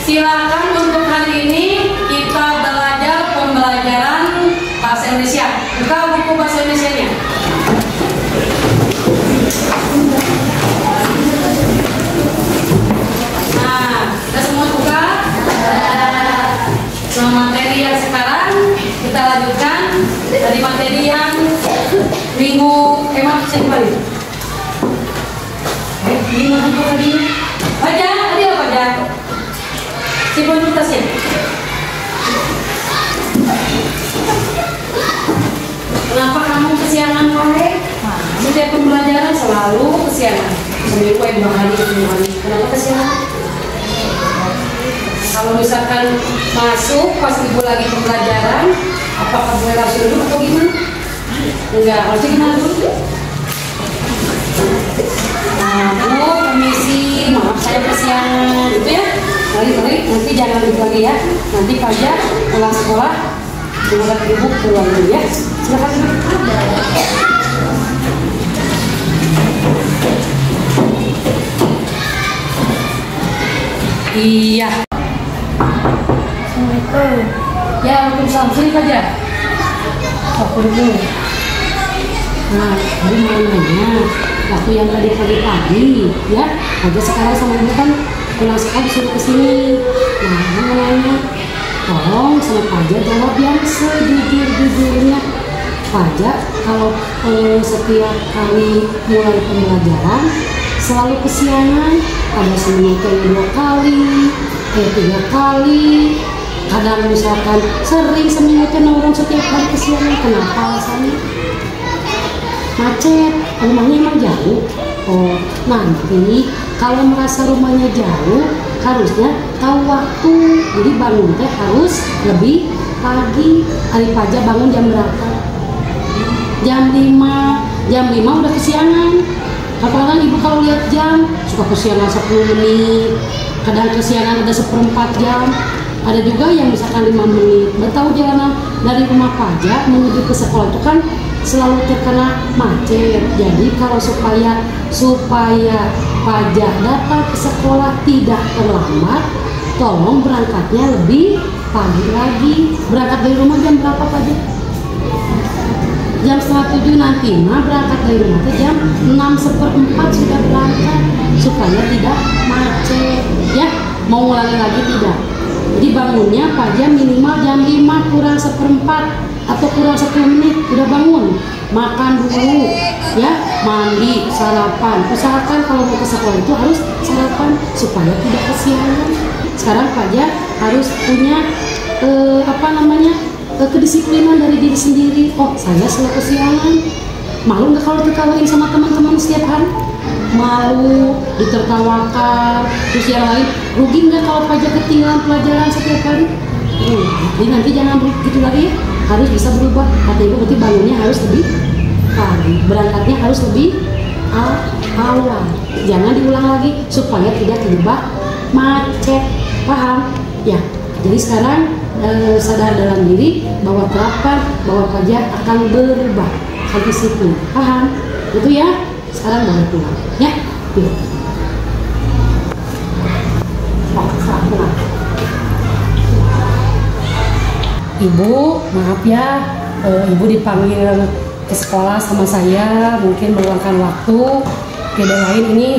Silakan untuk hari ini kita belajar pembelajaran bahasa Indonesia. Buka buku bahasa Indonesianya. Nah, kita semua buka. Sama materi yang sekarang kita lanjutkan dari materi yang minggu saya kembali. Ini apa tadi? Baca, tadi apa baca? Simultasnya. Kenapa kamu kesiangan, Kore? Setiap pembelajaran selalu kesiangan. Seminggu 2 hari, 3 hari. Kenapa kesiangan? Kalau misalkan masuk pas ibu lagi pembelajaran, apakah boleh langsung duduk atau gimana? Enggak, harusnya gimana dulu? Nah, Bu, permisi, maaf saya kesiangan, gitu ya. Mari, nanti jangan duduk lagi ya. Nanti pajak pulang sekolah, dengan ibu keluar dulu ya. Silakan duduk. Iya. Assalamualaikum. Ya, waalaikumsalam. Sini aja. Aku dulu. Nah, tadi mau nanya, waktu yang tadi pagi-pagi, ya, aja sekarang sama ibu kan pulang sekolah disuruh kesini. Nah, mau nanya, tolong sama Pajak jawab yang sejujur-jujurnya. Pajak kalau setiap kali mulai pembelajaran selalu kesiangan, ada seminggu 2 kali, 3 kali, kadang misalkan sering seminggu nongkrong setiap hari kesiangan. Kenapa alasannya? Macet, rumahnya emang jauh. Oh, nanti kalau merasa rumahnya jauh harusnya tahu waktu, jadi bangun teh harus lebih pagi. Hari Pajak bangun jam berapa? Jam 5 udah kesiangan. Apalagi ibu kalau lihat jam suka kesiangan 10 menit, kadang kesiangan ada 1/4 jam, ada juga yang misalkan 5 menit. Udah tahu jalanan dari rumah Pajak menuju ke sekolah itu kan selalu terkena macet. Jadi kalau supaya Pajak datang ke sekolah tidak terlambat, tolong berangkatnya lebih pagi lagi. Berangkat dari rumah jam berapa Pajak? Jam 6:30 nanti, berangkat dari rumah jam 6:45 sudah berangkat supaya tidak macet. Ya, mau ulangi lagi tidak? Jadi bangunnya Pajak minimal jam 5 kurang 1/4 atau kurang 10 menit udah bangun, makan dulu, ya, mandi, sarapan. Usahakan kalau mau ke sekolah itu harus sarapan supaya tidak kesiangan. Sekarang Pajak harus punya kedisiplinan dari diri sendiri. Oh, saya selalu kesiangan. Malu nggak kalau dikawin sama teman-teman setiap hari? Malu, ditertawakan. Terus yang lain, rugi nggak kalau Pajak ketinggalan pelajaran setiap hari? Jadi nanti jangan begitu lagi ya. Harus bisa berubah. Kata ibu berarti bangunnya harus lebih pagi, berangkatnya harus lebih awal. Jangan diulang lagi supaya tidak terjebak macet. Paham? Ya. Jadi sekarang sadar dalam diri bahwa terapkan bahwa Pajak akan berubah. Disiplin. Paham? Itu ya. Sekarang boleh pulang. Ya. Yuk. Pulang. Ibu, maaf ya, ibu dipanggil ke sekolah sama saya, mungkin meluangkan waktu. Beda lain ini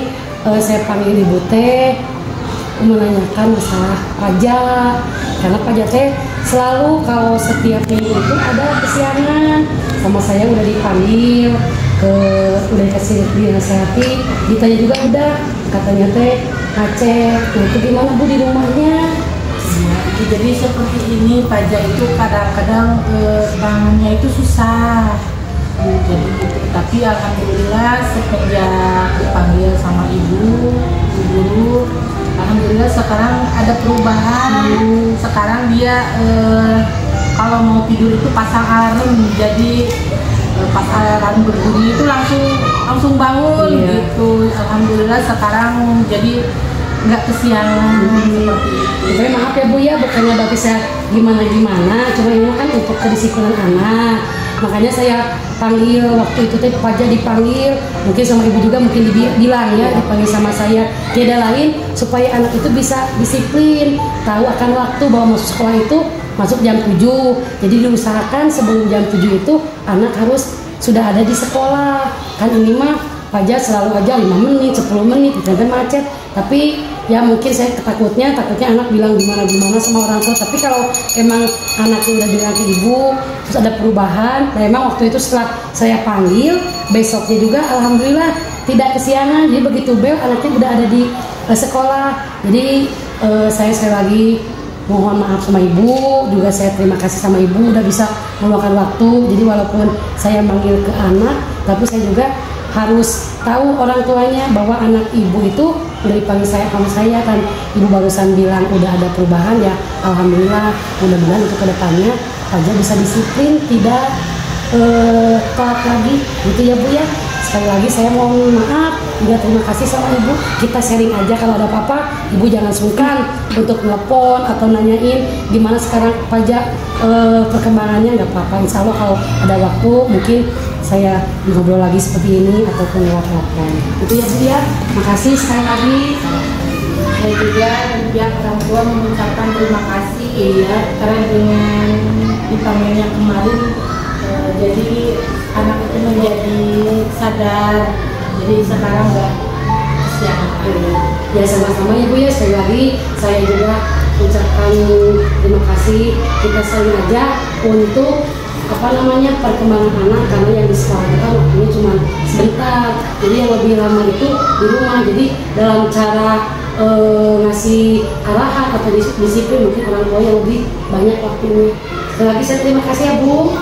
saya panggil ibu teh menanyakan masalah Pajak, karena Pajak teh selalu kalau setiap minggu itu ada kesiangan. Sama saya udah dipanggil, udah dikasih dinasehati, ditanya juga udah, katanya teh macet. Nah, itu gimana Bu di rumahnya? Jadi seperti ini Pajak itu kadang-kadang bangunnya itu susah. Jadi tapi alhamdulillah semenjak dipanggil sama ibu guru, alhamdulillah sekarang ada perubahan. Sekarang dia kalau mau tidur itu pasang alarm, jadi pas alarm berbunyi itu langsung bangun gitu. Alhamdulillah sekarang jadi nggak kesiangan seperti itu. Tapi maaf ya Bu ya, bukannya Bapak bisa gimana-gimana, cuma ini kan untuk kedisiplinan anak. makanya saya panggil waktu itu teh Paja dipanggil, mungkin sama ibu juga mungkin dibilang ya, dipanggil sama saya tiada lain supaya anak itu bisa disiplin, tahu akan waktu bahwa masuk sekolah itu masuk jam 7, jadi diusahakan sebelum jam 7 itu anak harus sudah ada di sekolah. Kan ini mah Paja selalu aja 5 menit, 10 menit, ternyata macet. Tapi ya mungkin saya takutnya anak bilang gimana sama orang tua. Tapi kalau emang anaknya udah bilang ke ibu, terus ada perubahan, nah emang waktu itu setelah saya panggil, besoknya juga alhamdulillah tidak kesiangan. Jadi begitu bel anaknya udah ada di sekolah. Jadi saya sekali lagi mohon maaf sama ibu, juga saya terima kasih sama ibu udah bisa meluangkan waktu. Jadi walaupun saya manggil ke anak, tapi saya juga harus tahu orang tuanya bahwa anak ibu itu udah dipanggil saya kamu saya, kan ibu barusan bilang udah ada perubahan ya, alhamdulillah. Mudah-mudahan untuk kedepannya Paja bisa disiplin, tidak telat lagi gitu ya Bu ya. Sekali lagi saya mohon maaf, juga terima kasih sama ibu. Kita sharing aja, kalau ada apa-apa ibu jangan sungkan untuk telepon atau nanyain gimana sekarang Paja perkembangannya, nggak apa-apa. Insya Allah kalau ada waktu mungkin saya ngobrol lagi seperti ini ataupun lewat telepon. Itu ya Bu ya. Makasih sekali lagi. Saya juga dari pihak orang tua mengucapkan terima kasih ya, karena dengan dipanggilnya kemarin jadi anak itu menjadi sadar, jadi sekarang nggak kesiangan. Ya sama-sama ya Bu ya. Sekali lagi saya juga ucapkan terima kasih. Kita saling aja untuk perkembangan anak, karena yang di sekolah itu kan waktunya cuma sebentar, jadi yang lebih lama itu di rumah. Jadi dalam cara ngasih arahan atau disiplin mungkin orang tua yang lebih banyak waktunya. Sekali lagi saya terima kasih ya Bu.